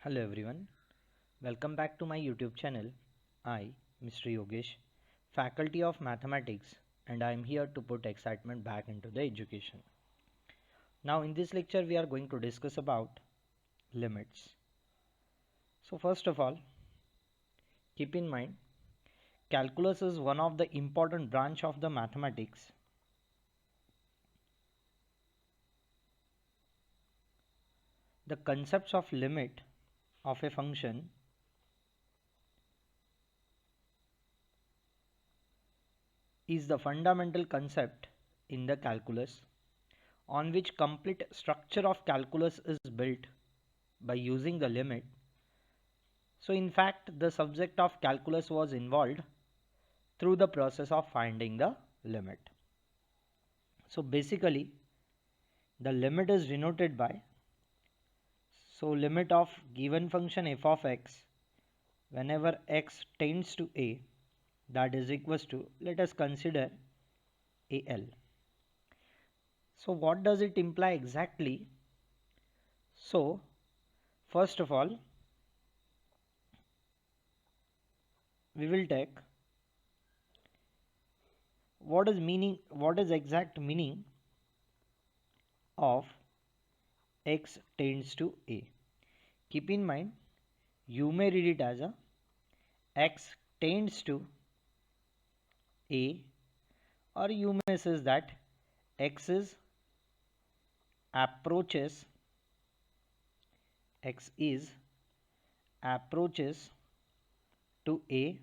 Hello everyone, welcome back to my YouTube channel. I, Mr. Yogesh, Faculty of Mathematics, and I am here to put excitement back into the education. Now in this lecture we are going to discuss about limits. So first of all, keep in mind calculus is one of the important branch of the mathematics. The concepts of limit of a function is the fundamental concept in the calculus on which complete structure of calculus is built by using the limit. So in fact the subject of calculus was involved through the process of finding the limit. So basically the limit is denoted by limit of given function f of x whenever x tends to a, that is equals to, let us consider al. So what does it imply exactly? So first of all we will take what is exact meaning of x tends to a. Keep in mind you may read it as a x tends to a, or you may say that x is approaches to a,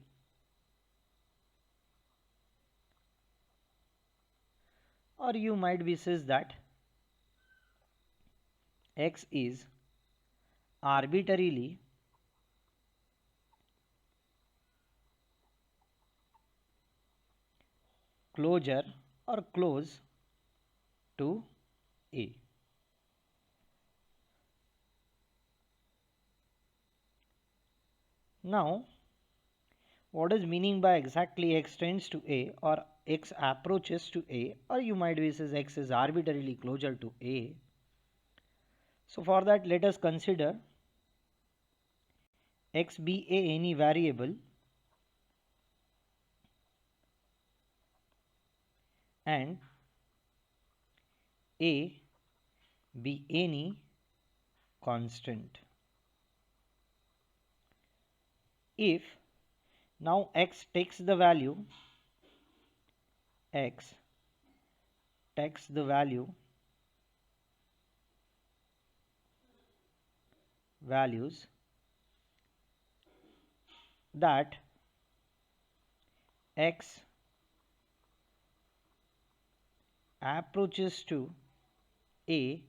or you might be says that x is arbitrarily closer or close to a. Now what is meaning by exactly x tends to a or x approaches to a, or you might be says x is arbitrarily closer to a? So for that let us consider x be any variable and a be any constant. If now x takes the value values that x approaches to a,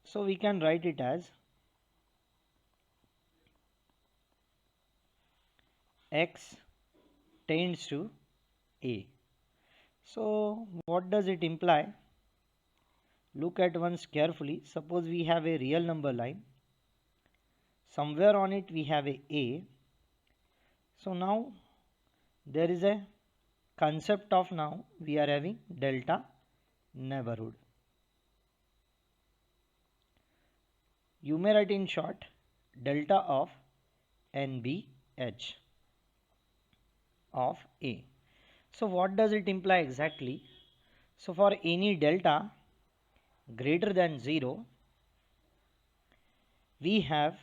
so we can write it as x tends to a. So what does it imply? Look at once carefully. Suppose we have a real number line, somewhere on it we have a. So now there is a concept of, now we are having delta neighborhood. You may write in short delta of NBH of a. So what does it imply exactly? So for any delta greater than 0, we have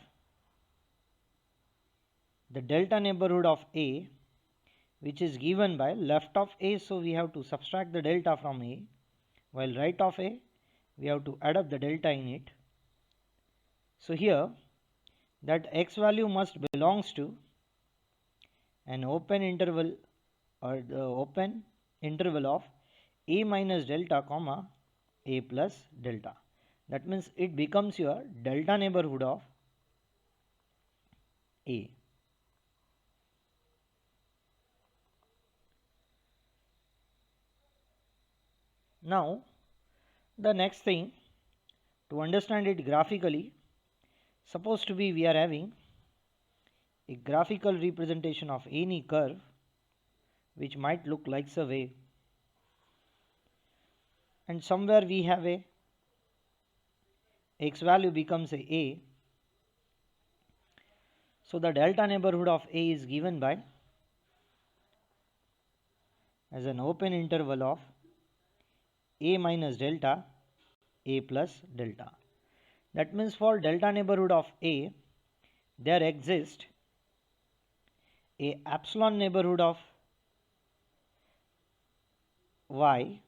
the delta neighborhood of a, which is given by left of a, so we have to subtract the delta from a, while right of a we have to add up the delta in it. So here that x value must belongs to an open interval, or the open interval of a minus delta comma a plus delta. That means it becomes your delta neighborhood of a. Now the next thing, to understand it graphically, suppose to be we are having a graphical representation of any curve which might look like a wave, and somewhere we have a x value becomes a, So the delta neighborhood of A is given by as an open interval of A minus delta, A plus delta. That means for delta neighborhood of A, there exists a epsilon neighborhood of Y.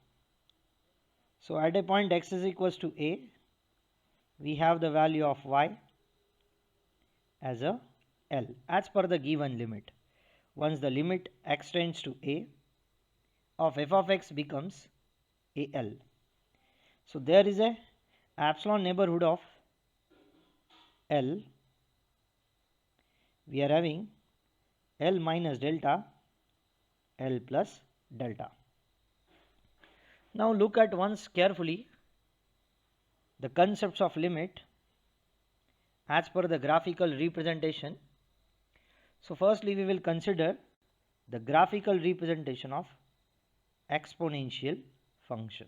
So at a point x is equals to A, we have the value of Y as a L as per the given limit. Once the limit x tends to A, of f of x becomes a L. So there is a epsilon neighborhood of L. We are having L minus delta, L plus delta. Now look at once carefully the concepts of limit as per the graphical representation. So firstly we will consider the graphical representation of exponential function.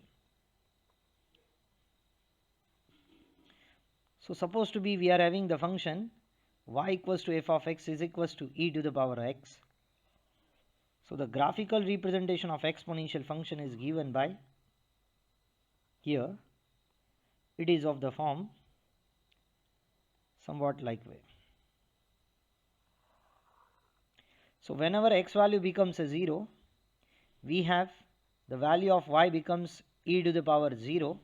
So suppose to be we are having the function y equals to f of x is equals to e to the power x. So the graphical representation of exponential function is given by here. It is of the form somewhat like way. So whenever x value becomes a 0, we have the value of y becomes e to the power 0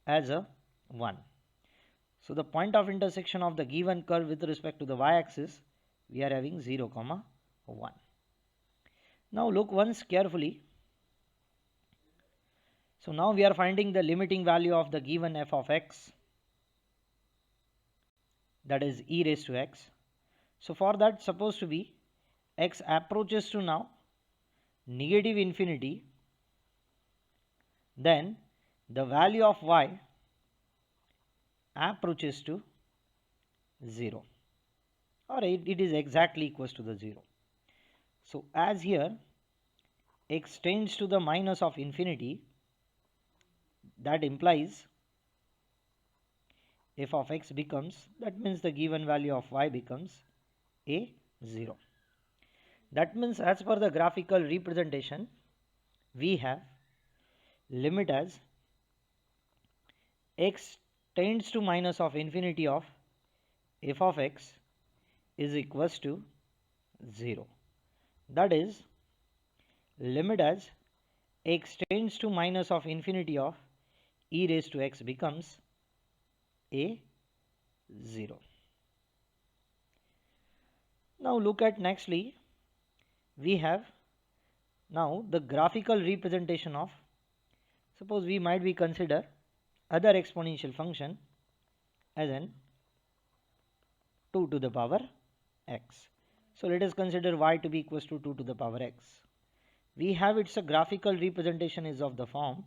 as a 1. So the point of intersection of the given curve with respect to the y-axis, we are having 0, 1. Now look once carefully. So now we are finding the limiting value of the given f of x, that is e raised to x. So for that, supposed to be x approaches to now negative infinity, then the value of y approaches to 0, or it is exactly equals to the 0. So as here x tends to the minus of infinity, that implies f of x becomes, that means the given value of y becomes a 0. That means as per the graphical representation, we have limit as x tends to minus of infinity of f of x is equals to 0. That is limit as x tends to minus of infinity of e raised to x becomes a 0. Now look at nextly, we have now the graphical representation of, suppose we might be consider other exponential function as an 2 to the power x. So let us consider y to be equals to 2 to the power x. We have its a graphical representation is of the form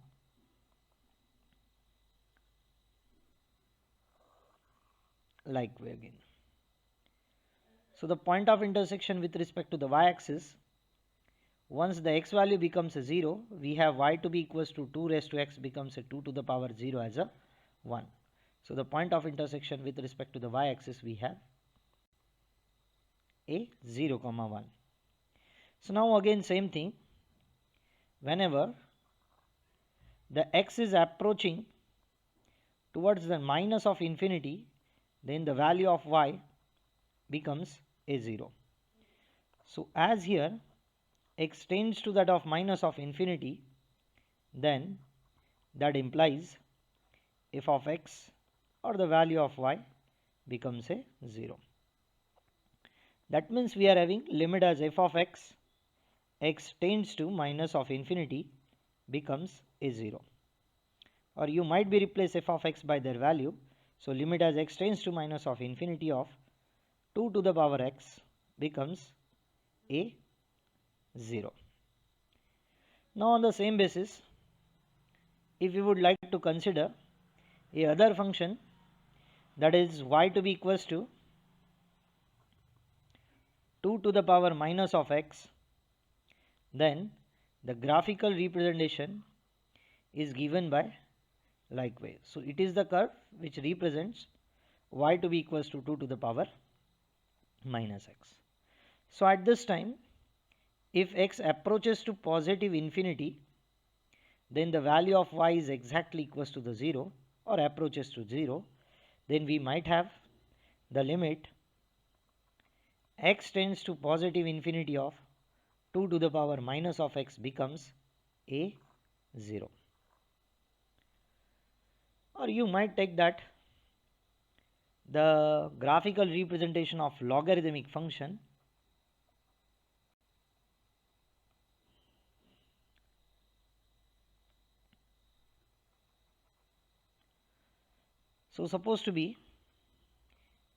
like way again. So the point of intersection with respect to the y-axis, once the x value becomes a 0, we have y to be equals to 2 raised to x becomes a 2 to the power 0 as a 1. So the point of intersection with respect to the y-axis, we have a 0, 1. So now again same thing, whenever the x is approaching towards the minus of infinity, then the value of y becomes a 0. So as here x tends to that of minus of infinity, then that implies f of x or the value of y becomes a 0. That means we are having limit as f of x, x tends to minus of infinity becomes a 0. Or you might be replace f of x by their value. So limit as x tends to minus of infinity of 2 to the power x becomes a 0. Now on the same basis, if we would like to consider a other function, that is y to be equals to 2 to the power minus of x, then the graphical representation is given by like way. So it is the curve which represents y to be equals to 2 to the power minus x. So at this time, if x approaches to positive infinity, then the value of y is exactly equals to the 0 or approaches to 0. Then we might have the limit x tends to positive infinity of 2 to the power minus of x becomes a 0. Or you might take that the graphical representation of logarithmic function so supposed to be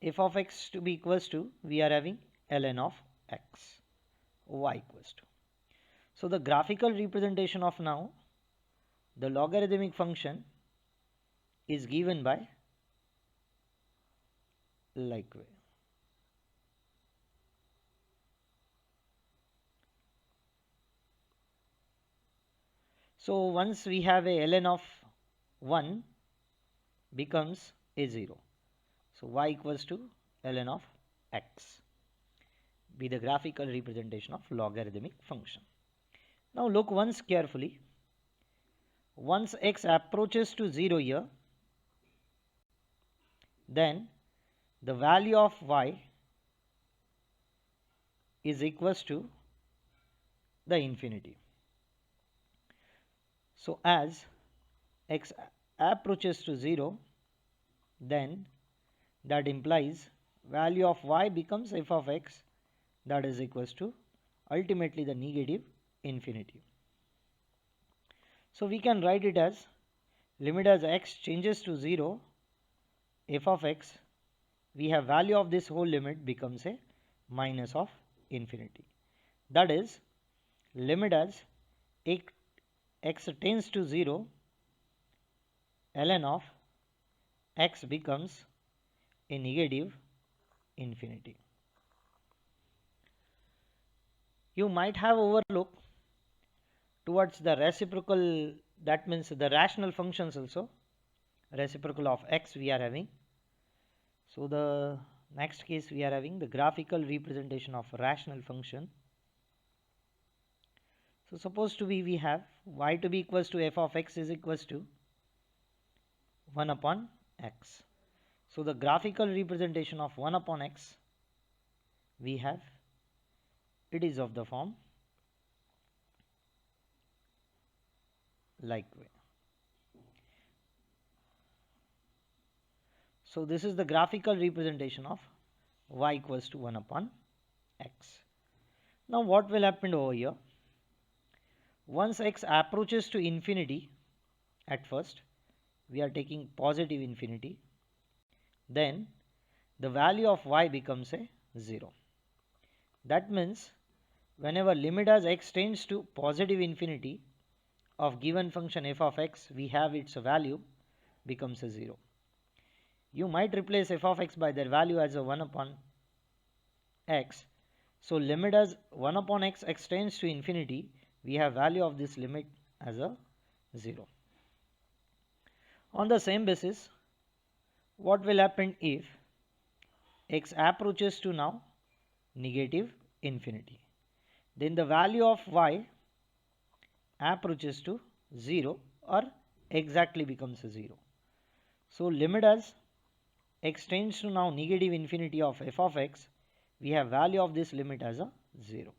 f of x to be equals to, we are having ln of x, y equals to. So the graphical representation of now the logarithmic function is given by like way. So once we have a ln of 1 becomes a 0. So y equals to ln of x be the graphical representation of logarithmic function. Now look once carefully. Once x approaches to 0 here, then the value of y is equals to the infinity. So as x approaches to 0, then that implies value of y becomes f of x, that is equals to ultimately the negative infinity. So we can write it as limit as x changes to 0 f of x, we have value of this whole limit becomes a minus of infinity. That is limit as x tends to 0 ln of x becomes a negative infinity. You might have overlooked towards the reciprocal, that means the rational functions also, reciprocal of x we are having. So the next case we are having the graphical representation of rational function. So supposed to be we have y to be equals to f of x is equals to 1 upon x. So the graphical representation of 1 upon x we have, it is of the form like way. So this is the graphical representation of y equals to 1 upon x. Now what will happen over here? Once x approaches to infinity, at first we are taking positive infinity, then the value of y becomes a 0. That means whenever limit as x tends to positive infinity of given function f of x, we have its value becomes a 0. You might replace f of x by their value as a 1 upon x. So limit as 1 upon x tends to infinity, we have value of this limit as a 0. On the same basis, what will happen if x approaches to now negative infinity? Then the value of y approaches to 0 or exactly becomes a 0. So limit as x tends to now negative infinity of f of x, we have value of this limit as a 0.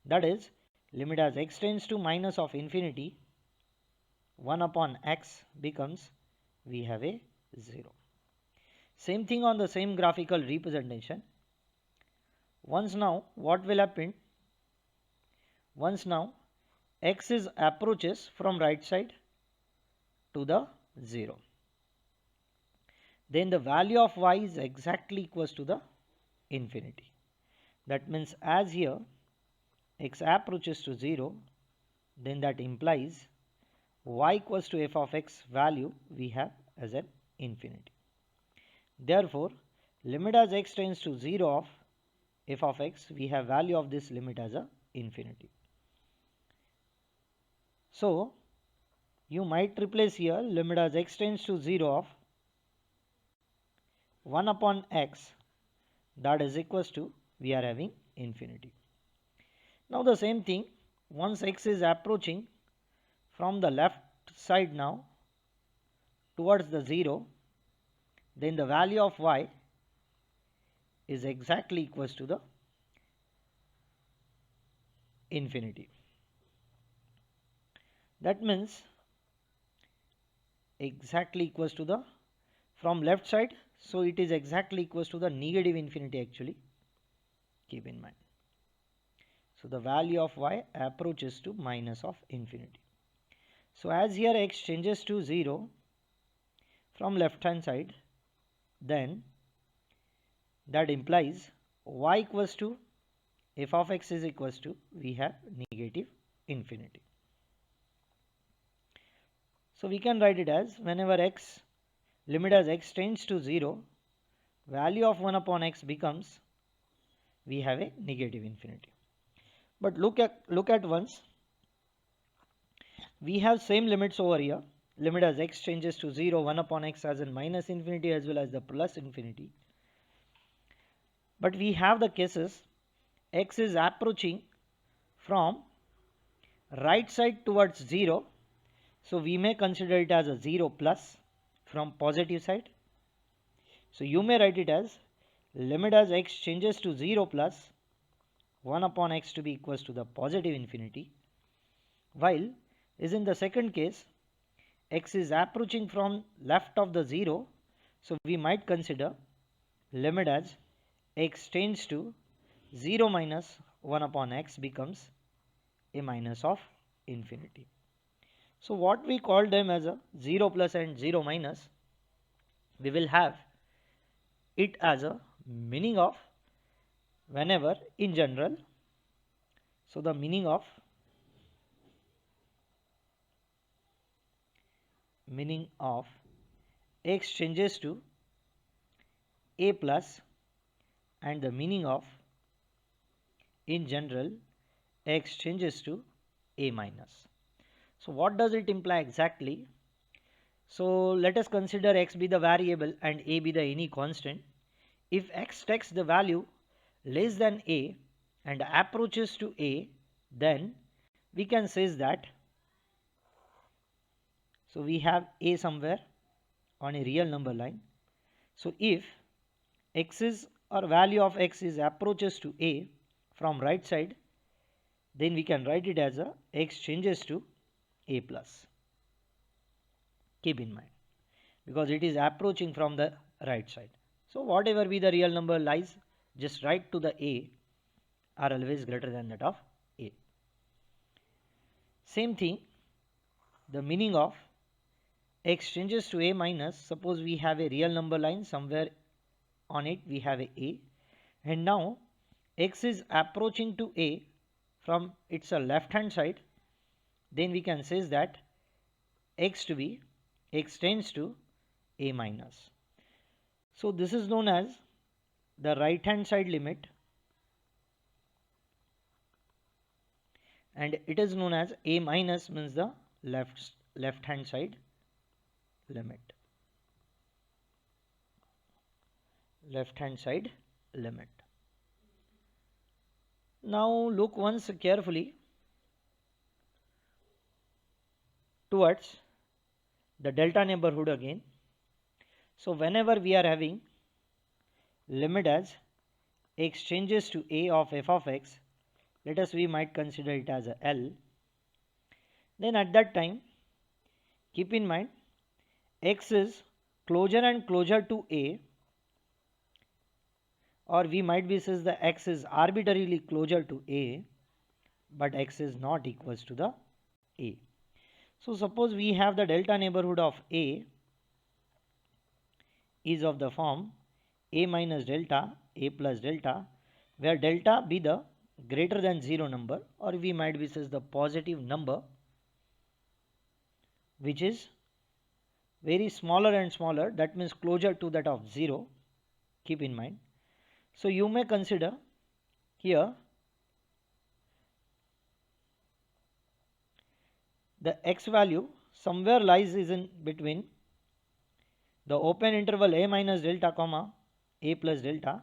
That is limit as x tends to minus of infinity 1 upon x becomes, we have a 0. Same thing on the same graphical representation. Once now what will happen? Once now x is approaches from right side to the 0, then the value of y is exactly equals to the infinity. That means as here x approaches to 0, then that implies y equals to f of x value we have as an infinity. Therefore limit as x tends to 0 of f of x, we have value of this limit as a infinity. So you might replace here limit as x tends to 0 of 1 upon x that is equals to we are having infinity. Now the same thing, once x is approaching from the left side now towards the 0, then the value of y is exactly equals to the infinity. That means exactly equals to the from left side, so it is exactly equals to the negative infinity actually, keep in mind. So the value of y approaches to minus of infinity. So as here x changes to 0 from left hand side, then that implies y equals to f of x is equals to we have negative infinity. So we can write it as whenever x limit as x tends to 0, value of 1 upon x becomes we have a negative infinity. But look at once, we have same limits over here, limit as x changes to 0, 1 upon x as in minus infinity as well as the plus infinity. But we have the cases x is approaching from right side towards 0, so we may consider it as a 0 plus from positive side. So you may write it as limit as x changes to 0 plus 1 upon x to be equals to the positive infinity, while is in the second case x is approaching from left of the 0, so we might consider limit as x tends to 0 minus 1 upon x becomes a minus of infinity. So what we call them as a 0 plus and 0 minus, we will have it as a meaning of whenever in general. So the meaning of x changes to a plus and the meaning of in general x changes to a minus. So what does it imply exactly? So let us consider x be the variable and a be the any constant. If x takes the value less than a and approaches to a, then we can say that, so we have a somewhere on a real number line. So if x is or value of x is approaches to a from right side, then we can write it as a x changes to a plus. Keep in mind, because it is approaching from the right side. So whatever be the real number lies, just write to the a are always greater than that of a. Same thing, the meaning of x changes to a minus, suppose we have a real number line somewhere on it we have a and now x is approaching to a from its left hand side, then we can say that x to be x tends to a minus. So this is known as the right hand side limit and it is known as a minus means the left hand side limit. Left hand side limit. Now look once carefully towards the delta neighborhood again. So whenever we are having limit as x changes to a of f of x, let us we might consider it as a L, then at that time keep in mind x is closer and closer to a, or we might be says the x is arbitrarily closer to a but x is not equals to the a. So suppose we have the delta neighborhood of a is of the form a minus delta, a plus delta, where delta be the greater than 0 number, or we might be says the positive number which is very smaller and smaller, that means closer to that of 0, keep in mind. So you may consider here the x value somewhere lies is in between the open interval a minus delta comma a plus delta.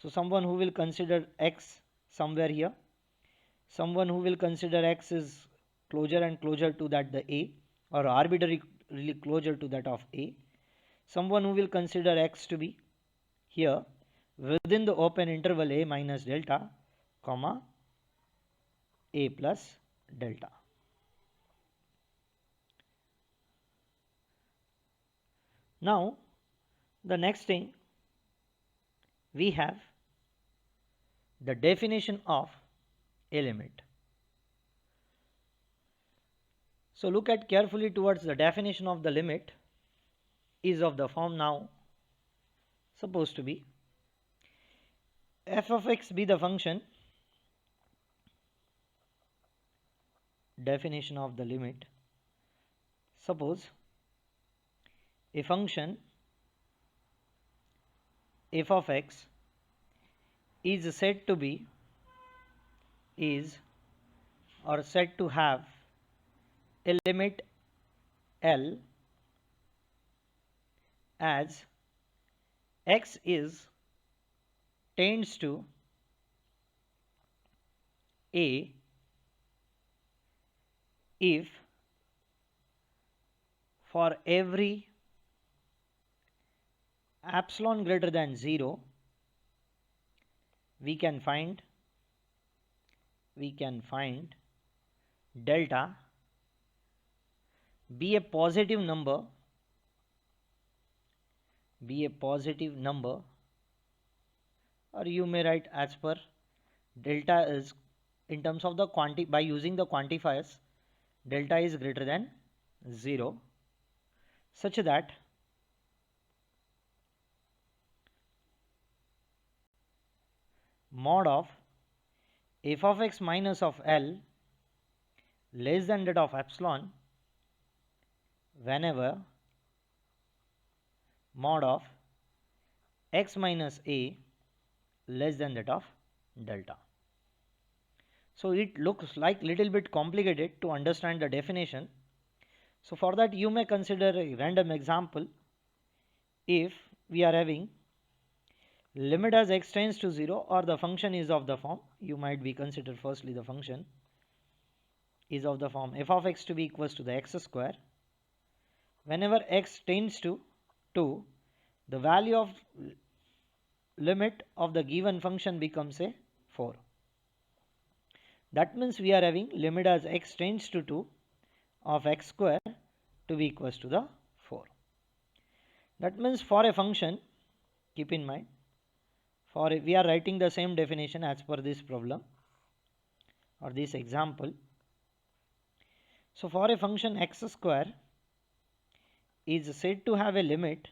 So someone who will consider x somewhere here, someone who will consider x is closer and closer to that the a, or arbitrarily closer to that of a, someone who will consider x to be here within the open interval a minus delta comma a plus delta. Now the next thing we have the definition of a limit. So look at carefully towards the definition of the limit is of the form now supposed to be f of x be the function, definition of the limit, suppose a function f of x is said to be or said to have a limit L as x is tends to a if for every epsilon greater than 0 we can find delta be a positive number or you may write as per delta is in terms of the by using the quantifiers delta is greater than 0 such that mod of f of x minus of L less than that of epsilon whenever mod of x minus a less than that of delta. So it looks like little bit complicated to understand the definition. So for that you may consider a random example. If we are having limit as x tends to 0 or the function is of the form, you might be consider firstly the function is of the form f of x to be equals to the x square. Whenever x tends to 2, the value of limit of the given function becomes a 4. That means we are having limit as x tends to 2 of x square to be equals to the 4. That means for a function, keep in mind, we are writing the same definition as per this problem or this example. So for a function x square is said to have a limit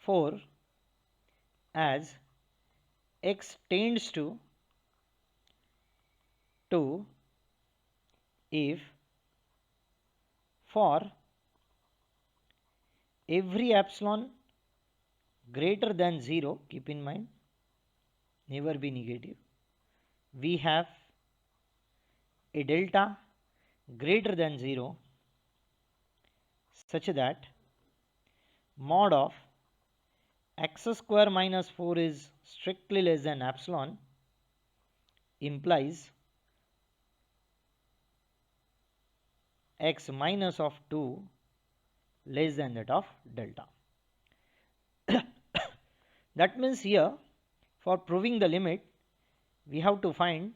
4 as x tends to 2 if for every epsilon greater than 0, keep in mind, never be negative, we have a delta greater than 0 such that mod of x square minus 4 is strictly less than epsilon implies x minus of 2 less than that of delta. That means here for proving the limit we have to find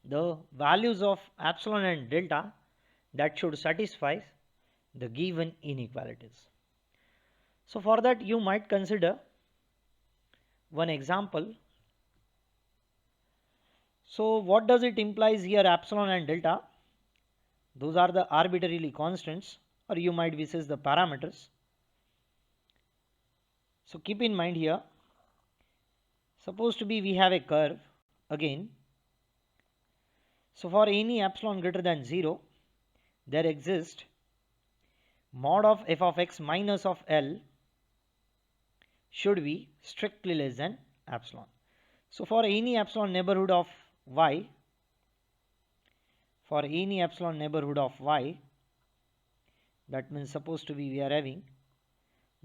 the values of epsilon and delta that should satisfy the given inequalities. So for that you might consider one example. So what does it implies here, epsilon and delta? Those are the arbitrarily constants, or you might be says the parameters. So keep in mind here, supposed to be we have a curve again. So for any epsilon greater than 0 there exists mod of f of x minus of L should be strictly less than epsilon. So for any epsilon neighborhood of y, That means supposed to be we are having,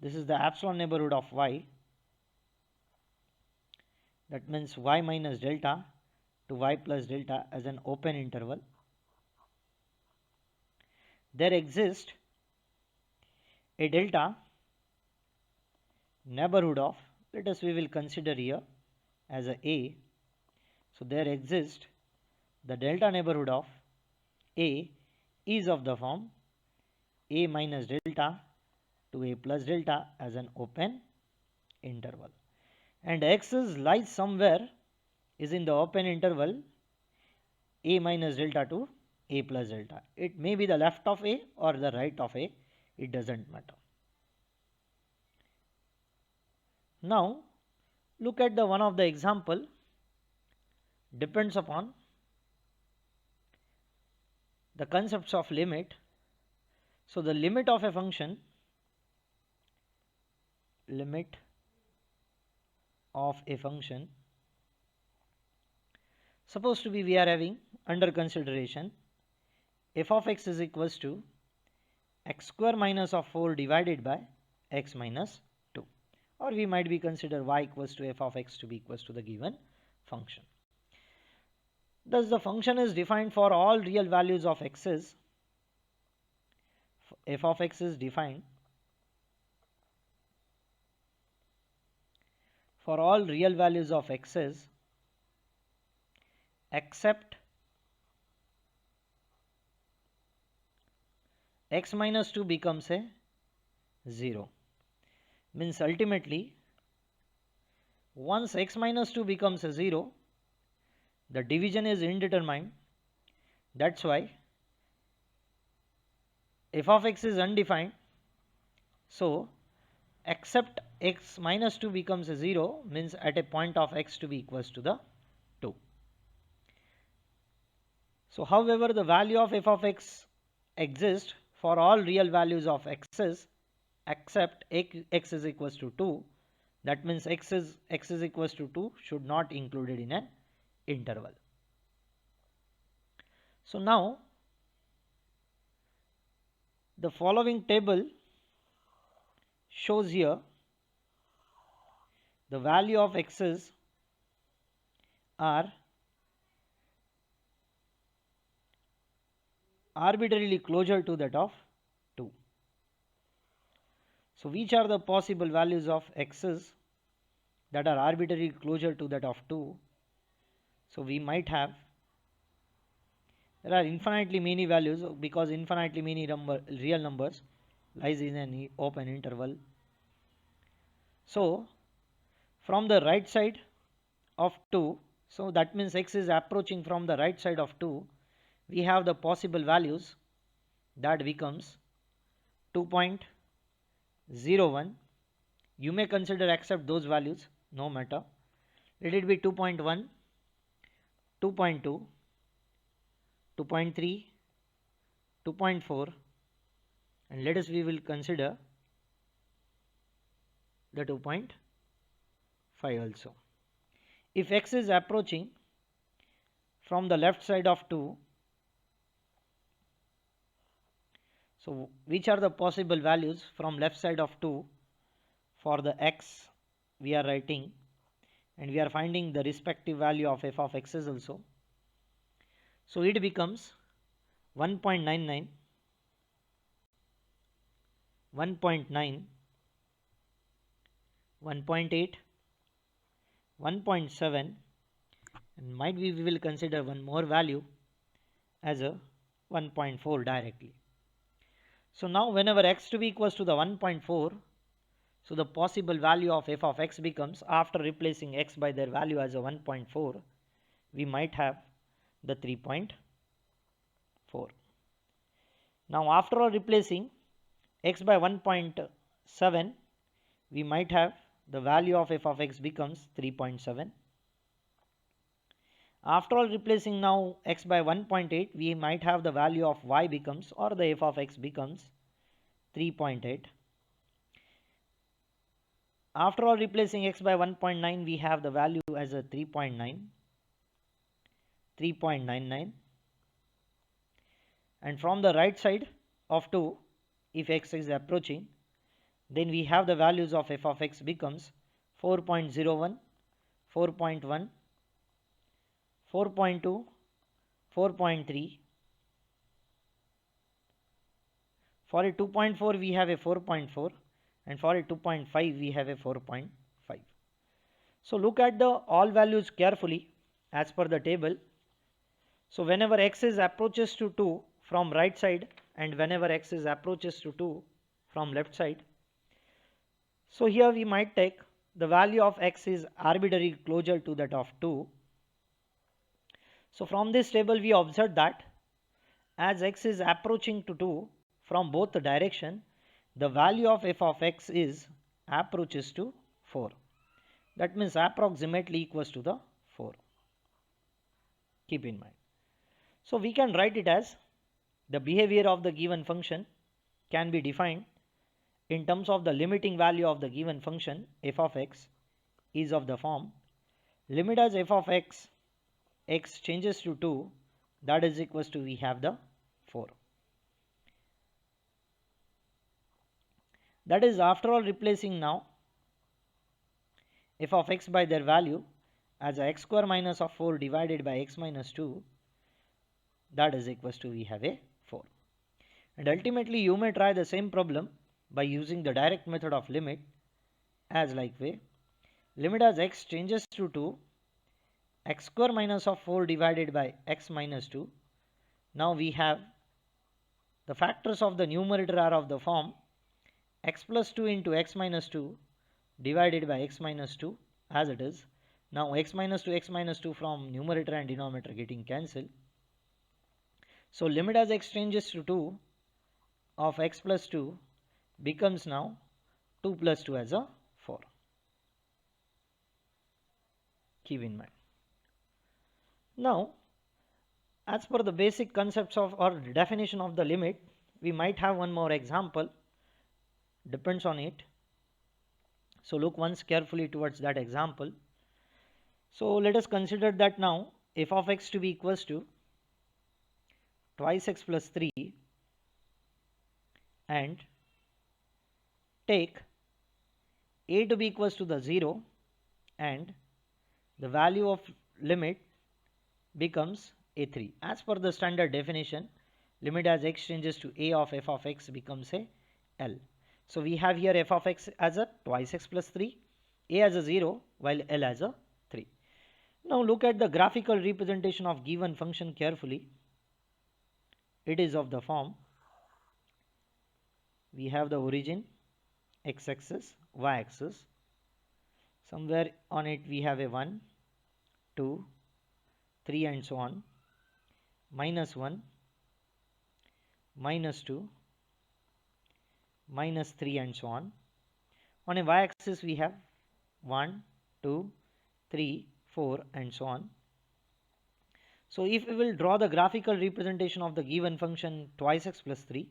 this is the epsilon neighborhood of y. That means y minus delta to y plus delta as an open interval. There exists a delta neighborhood of, let us we will consider here as a. So there exists the delta neighborhood of a is of the form a minus delta to a plus delta as an open interval, and x is lies somewhere is in the open interval a minus delta to a plus delta. It may be the left of a or the right of a, it doesn't matter. Now look at the one of the example, depends upon the concepts of limit. So the limit of a function, supposed to be we are having under consideration f of x is equals to x square minus of 4 divided by x minus 2, or we might be consider y equals to f of x to be equals to the given function. Thus the function is defined for all real values of x's. F of x is defined for all real values of x's except x minus 2 becomes a 0. Means ultimately once x minus 2 becomes a 0, the division is indeterminate. That's why f of x is undefined. So except x minus 2 becomes a 0 means at a point of x to be equals to the 2. So however the value of f of x exists for all real values of x's except x is equals to 2. That means x is equals to 2 should not included in an interval. So now the following table shows here the value of x's are arbitrarily closer to that of 2. So which are the possible values of x's that are arbitrarily closer to that of 2? So we might have, there are infinitely many values because infinitely many real numbers lies in an open interval. So from the right side of 2, so that means x is approaching from the right side of 2, we have the possible values that becomes 2.01. You may consider accept those values, no matter. Let it be 2.1, 2.2, 2.3, 2.4, and let us we will consider the 2.5 also. If x is approaching from the left side of 2, so which are the possible values from left side of 2 for the x we are writing, and we are finding the respective value of f of x's also. So it becomes 1.99, 1.9, 1.8, 1.7, and might we will consider one more value as a 1.4 directly. So now whenever x to be equals to the 1.4, so the possible value of f of x becomes, after replacing x by their value as a 1.4, we might have the 3.4. Now after all replacing x by 1.7, we might have the value of f of x becomes 3.7. After all replacing now x by 1.8, we might have the value of y becomes, or the f of x becomes 3.8. After all replacing x by 1.9, we have the value as a 3.9, 3.99, and from the right side of 2, if x is approaching, then we have the values of f of x becomes 4.01, 4.1, 4.2, 4.3. For a 2.4 we have a 4.4, and for a 2.5 we have a 4.5. So look at the all values carefully as per the table. So whenever x is approaches to 2 from right side and whenever x is approaches to 2 from left side, so here we might take the value of x is arbitrary closer to that of 2. So from this table we observe that as x is approaching to 2 from both the direction, the value of f of x is approaches to 4. That means approximately equals to the 4. Keep in mind. So we can write it as the behavior of the given function can be defined in terms of the limiting value of the given function f of x is of the form limit as f of x changes to 2, that is equals to we have the 4. That is after all replacing now f of x by their value as a x square minus of 4 divided by x minus 2, that is equals to we have a 4. And ultimately you may try the same problem by using the direct method of limit as like way limit as x changes to 2, x square minus of 4 divided by x minus 2. Now we have the factors of the numerator are of the form x plus 2 into x minus 2 divided by x minus 2 as it is. Now x minus 2 from numerator and denominator getting cancelled. So limit as x changes to 2 of x plus 2 becomes now 2 plus 2 as a 4. Keep in mind. Now as per the basic concepts of or definition of the limit, we might have one more example, depends on it. So look once carefully towards that example. So let us consider that now f of x to be equals to twice x plus 3 and take a to be equals to the 0 and the value of limit becomes a3. As per the standard definition, limit as x changes to a of f of x becomes a L. So we have here f of x as a twice x plus 3, a as a 0 while L as a 3. Now look at the graphical representation of given function carefully. It is of the form we have the origin x axis, y axis. Somewhere on it we have a 1, 2, 3 and so on, minus 1, minus 2, minus 3 and so on. On a y-axis we have 1, 2, 3, 4 and so on. So if we will draw the graphical representation of the given function twice x plus 3,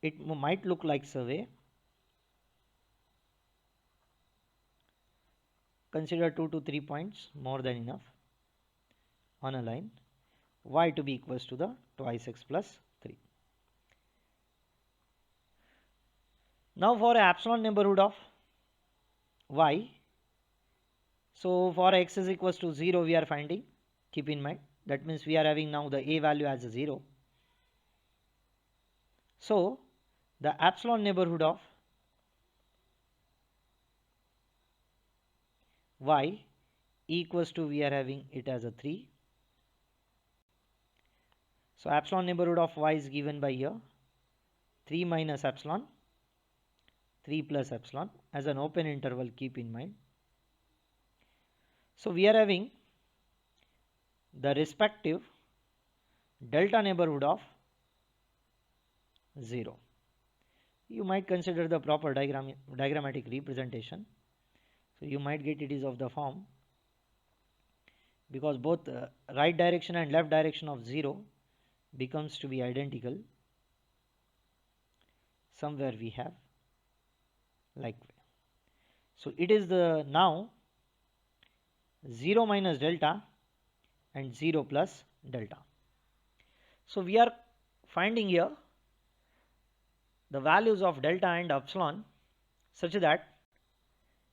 it might look like survey. Consider 2 to 3 points, more than enough, on a line, y to be equals to the twice x plus 3. Now for a epsilon neighborhood of y, so for x is equals to 0 we are finding, keep in mind, that means we are having now the a value as a 0. So the epsilon neighborhood of y equals to we are having it as a 3. So epsilon neighborhood of y is given by here 3 minus epsilon, 3 plus epsilon as an open interval, keep in mind. So we are having the respective delta neighborhood of 0. You might consider the proper diagrammatic representation. So you might get it is of the form, because both right direction and left direction of 0 becomes to be identical. Somewhere we have like way. So it is the now 0 minus delta and 0 plus delta. So we are finding here the values of delta and epsilon such that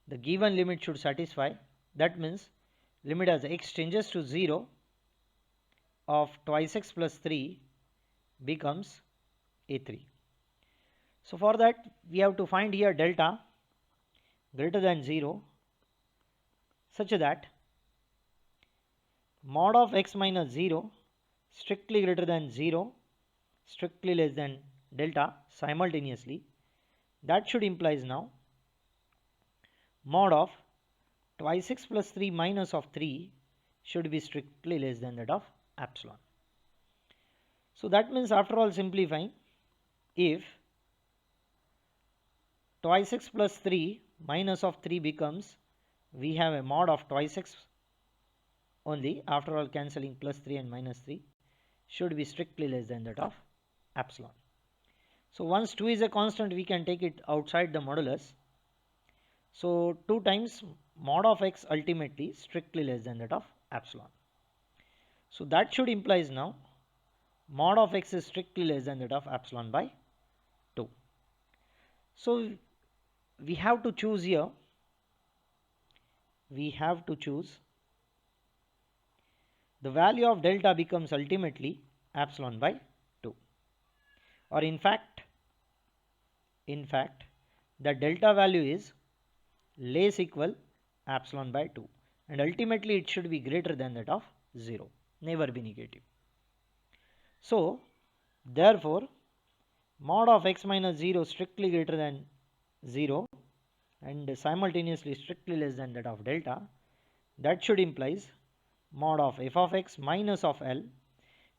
the given limit should satisfy. That means limit as x changes to 0 of twice x plus 3 becomes a3. So for that we have to find here delta greater than 0 such that mod of x minus 0 strictly greater than 0 strictly less than delta simultaneously. That should implies now mod of twice x plus 3 minus of 3 should be strictly less than that of epsilon. So that means after all simplifying, if twice x plus 3 minus of 3 becomes, we have a mod of twice x only, after all cancelling plus 3 and minus 3 should be strictly less than that of epsilon. So once 2 is a constant, we can take it outside the modulus. So 2 times mod of x ultimately strictly less than that of epsilon. So that should implies now mod of x is strictly less than that of epsilon by 2. So we have to choose here, the value of delta becomes ultimately epsilon by 2, or in fact the delta value is less equal epsilon by 2, and ultimately it should be greater than that of 0, never be negative. So therefore mod of x minus 0 strictly greater than 0 and simultaneously strictly less than that of delta, that should implies mod of f of x minus of L,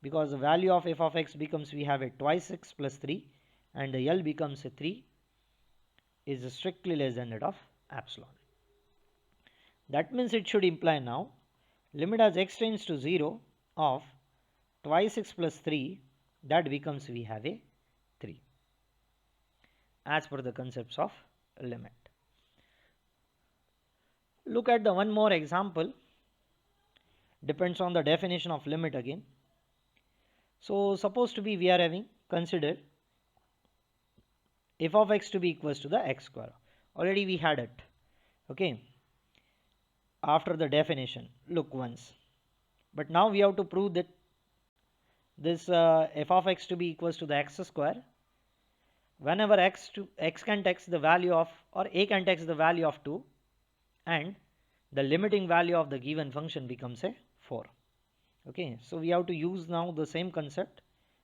because the value of f of x becomes, we have a twice x plus 3 and the L becomes a 3, is strictly less than that of epsilon. That means it should imply now limit as x tends to 0 of twice x plus 3, that becomes, we have a 3 as per the concepts of limit. Look at the one more example, depends on the definition of limit again. So suppose to be we are having considered f of x to be equals to the x square. Already we had it, okay, after the definition, look once. But now we have to prove that this f of x to be equals to the x square whenever x can takes the value of, or a can takes the value of 2 and the limiting value of the given function becomes a 4. Okay, so we have to use now the same concept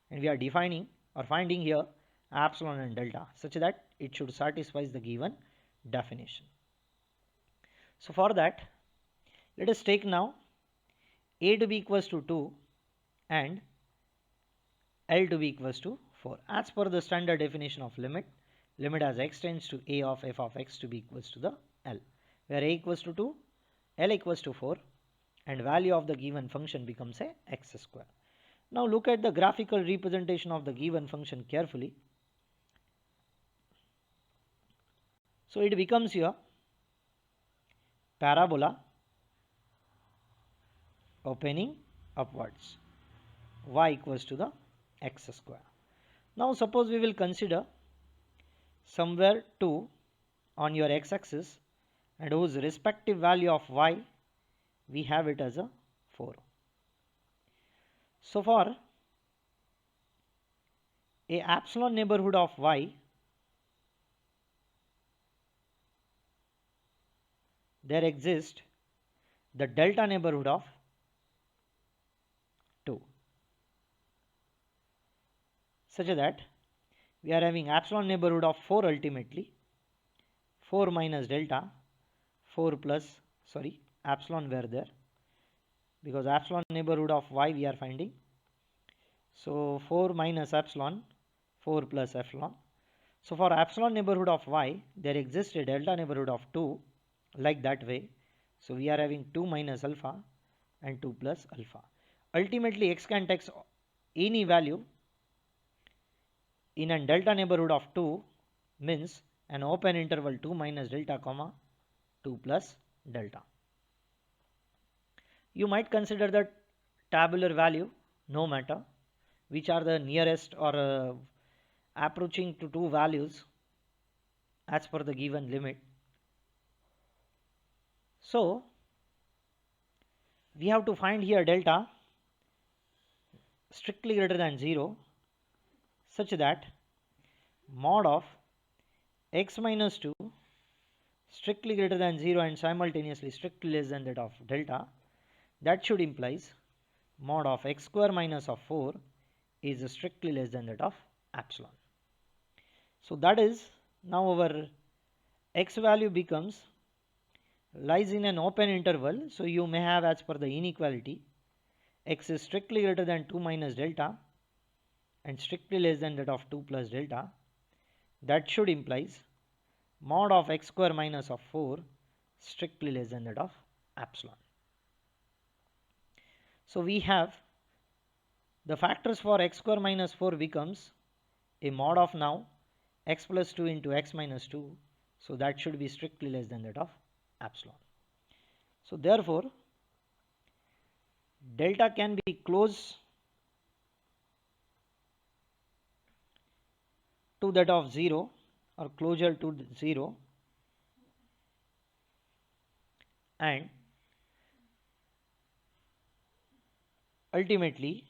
and we are defining or finding here epsilon and delta such that it should satisfy the given definition. So for that, let us take now a to be equals to 2 and L to be equals to 4 as per the standard definition of limit as x tends to a of f of x to be equals to the L, where a equals to 2, L equals to 4 and value of the given function becomes a x square. Now look at the graphical representation of the given function carefully. So it becomes here parabola opening upwards, y equals to the x square. Now suppose we will consider somewhere 2 on your x axis and whose respective value of y we have it as a 4. So for a epsilon neighborhood of y, there exists the delta neighborhood of 2, such that we are having epsilon neighborhood of 4 ultimately, 4 minus delta, 4 plus, sorry, epsilon were there, because epsilon neighborhood of y we are finding. So 4 minus epsilon, 4 plus epsilon. So for epsilon neighborhood of y, there exists a delta neighborhood of 2, like that way. So we are having 2 minus alpha and 2 plus alpha. Ultimately x can take any value in a delta neighborhood of 2, means an open interval 2 minus delta comma 2 plus delta. You might consider the tabular value, no matter which are the nearest or approaching to two values as per the given limit. So we have to find here delta strictly greater than 0 such that mod of x minus 2 strictly greater than 0 and simultaneously strictly less than that of delta, that should implies mod of x square minus of 4 is strictly less than that of epsilon. So that is now our x value becomes lies in an open interval. So you may have, as per the inequality, x is strictly greater than 2 minus delta and strictly less than that of 2 plus delta. That should implies mod of x square minus of 4 strictly less than that of epsilon. So we have the factors for x square minus 4 becomes a mod of now x plus 2 into x minus 2. So that should be strictly less than that of epsilon. So therefore delta can be close to that of 0 or closer to 0, and ultimately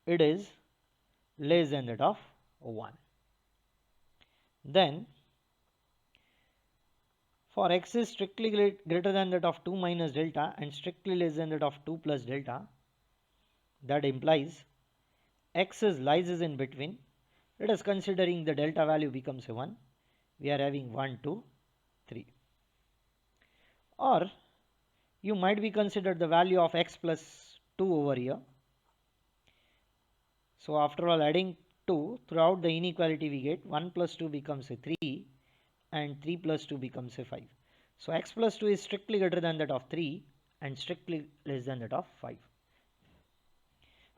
it is less than that of 1. Then for x is strictly greater than that of 2 minus delta and strictly less than that of 2 plus delta, that implies x is lies in between. Let us considering the delta value becomes a 1. We are having 1, 2, 3. Or you might be considered the value of x plus 2 over here. So after all adding 2 throughout the inequality, we get 1 plus 2 becomes a 3 and 3 plus 2 becomes a 5. So x plus 2 is strictly greater than that of 3 and strictly less than that of 5.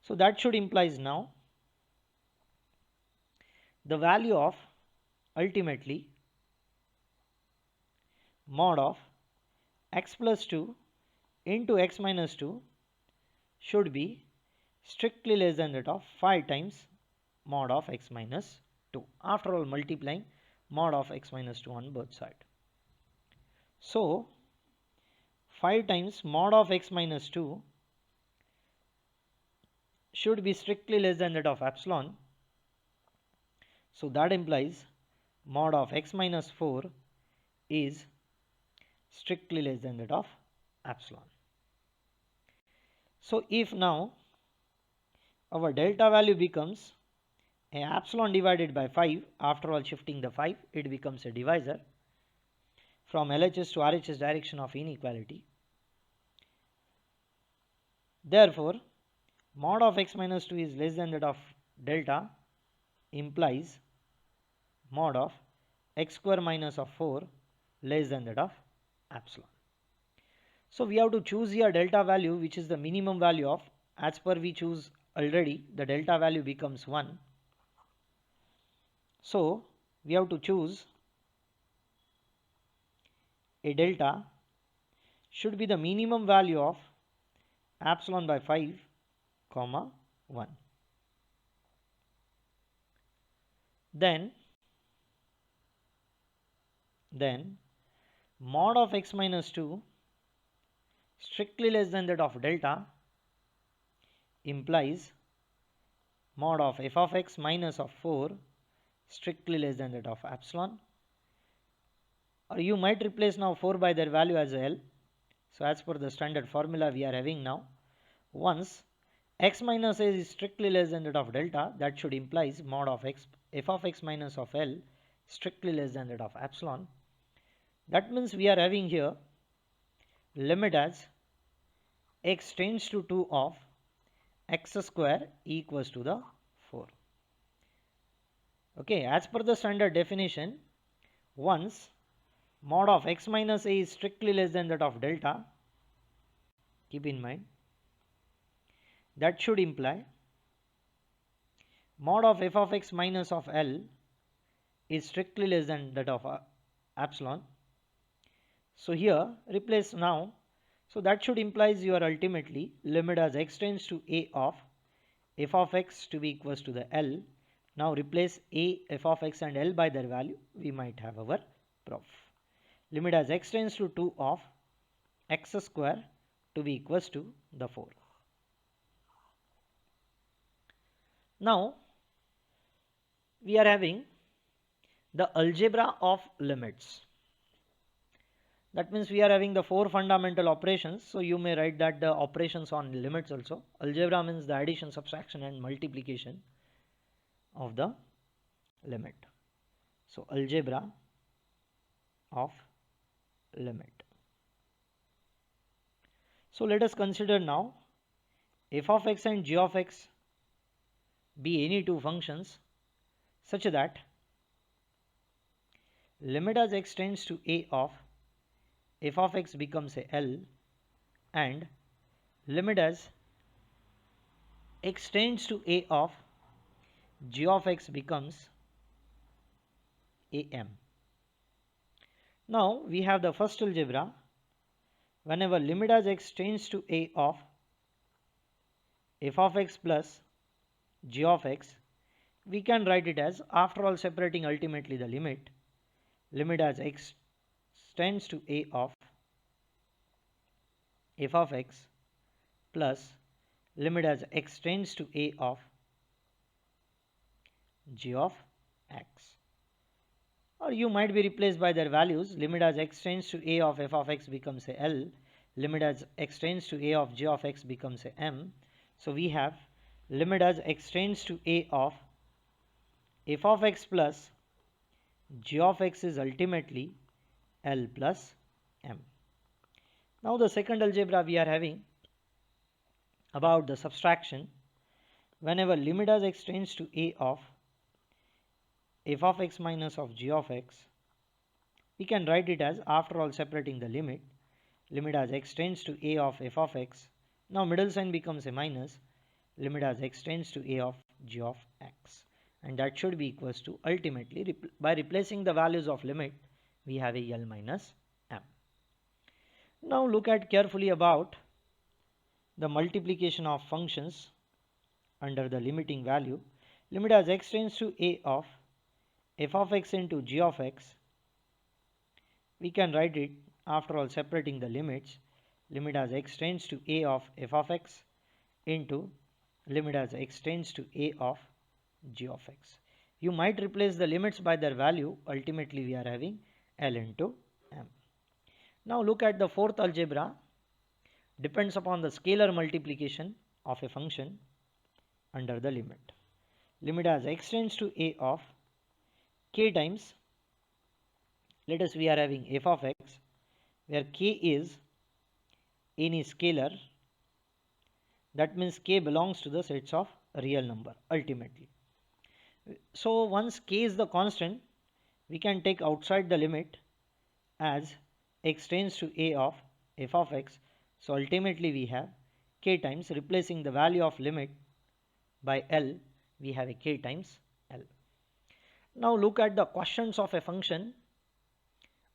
So that should implies now the value of ultimately mod of x plus 2 into x minus 2 should be strictly less than that of 5 times mod of x minus 2. After all multiplying mod of x minus 2 on both sides. So 5 times mod of x minus 2 should be strictly less than that of epsilon. So that implies mod of x minus 4 is strictly less than that of epsilon. So if now our delta value becomes a epsilon divided by 5, after all shifting the 5, it becomes a divisor from LHS to RHS direction of inequality. Therefore mod of x minus 2 is less than that of delta implies mod of x square minus of 4 less than that of epsilon. So we have to choose here delta value, which is the minimum value of, as per we choose already, the delta value becomes 1. So we have to choose a delta should be the minimum value of epsilon by 5 comma 1. Then mod of x minus 2 strictly less than that of delta implies mod of f of x minus of 4 strictly less than that of epsilon. Or you might replace now 4 by their value as L. So as per the standard formula we are having now, once x minus a is strictly less than that of delta, that should implies mod of x f of x minus of L strictly less than that of epsilon. That means we are having here limit as x tends to 2 of x square equals to the 4. Okay, as per the standard definition, once mod of x minus a is strictly less than that of delta, keep in mind, that should imply mod of f of x minus of L is strictly less than that of epsilon. So here replace now, so that should implies you are ultimately limit as x tends to a of f of x to be equals to the L Now replace a, f of x and L by their value. We might have our proof. Limit as x tends to 2 of x square to be equals to the 4. Now we are having the algebra of limits. That means we are having the 4 fundamental operations. So you may write that the operations on limits also. Algebra means the addition, subtraction and multiplication of the limit. So algebra of limit. So let us consider now f of x and g of x be any two functions such that limit as x tends to a of f of x becomes a L and limit as x tends to a of g of x becomes a m. Now we have the first algebra. Whenever limit as x tends to a of f of x plus g of x, we can write it as, after all separating ultimately the limit as x tends to a of f of x plus limit as x tends to a of g of x. Or you might be replaced by their values. Limit as x tends to a of f of x becomes a L. Limit as x tends to a of g of x becomes a m. So we have limit as x tends to a of f of x plus g of x is ultimately L plus m. Now the second algebra we are having about the subtraction. Whenever limit as x tends to a of f of x minus of g of x, we can write it as, after all separating the limit as x tends to a of f of x. Now middle sign becomes a minus, limit as x tends to a of g of x, and that should be equals to, ultimately by replacing the values of limit, we have a L minus m. Now look at carefully about the multiplication of functions under the limiting value. Limit as x tends to a of f of x into g of x, we can write it, after all separating the limit as x tends to a of f of x into limit as x tends to a of g of x. You might replace the limits by their value. Ultimately we are having L into m. Now look at the fourth algebra. Depends upon the scalar multiplication of a function under the limit. Limit as x tends to a of k times, let us, we are having f of x where k is any scalar. That means k belongs to the sets of real number ultimately. So once k is the constant, we can take outside the limit as x tends to a of f of x. So ultimately we have k times, replacing the value of limit by L, we have a k times L. Now look at the quotients of a function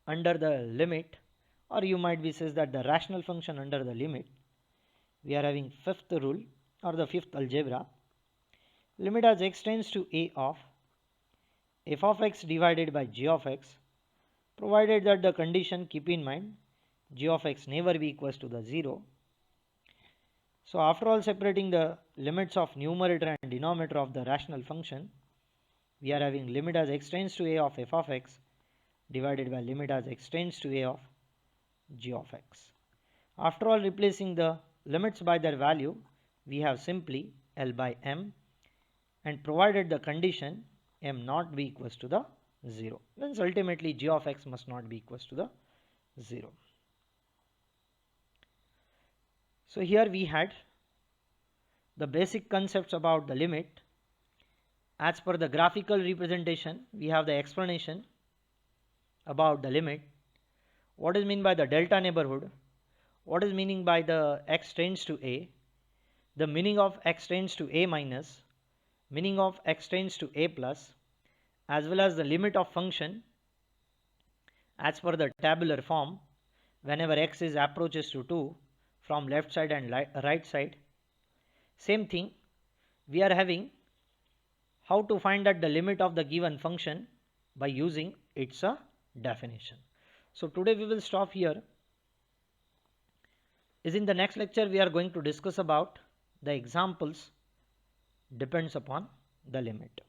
under the limit, or you might be says that the rational function under the limit. We are having fifth rule or the fifth algebra. Limit as x tends to a of f of x divided by g of x, provided that the condition, keep in mind, g of x never be equals to the 0. So after all separating the limits of numerator and denominator of the rational function, we are having limit as x tends to a of f of x divided by limit as x tends to a of g of x. After all replacing the limits by their value, we have simply L by m, and provided the condition m not be equals to the 0, then ultimately g of x must not be equals to the 0. So here we had the basic concepts about the limit. As per the graphical representation, we have the explanation about the limit. What is mean by the delta neighborhood? What is meaning by the x tends to a? The meaning of x tends to a minus, meaning of x tends to a plus, as well as the limit of function as per the tabular form whenever x is approaches to 2 from left side and right side. Same thing we are having how to find out the limit of the given function by using its definition. So today we will stop here. In the next lecture we are going to discuss about the examples depends upon the limit.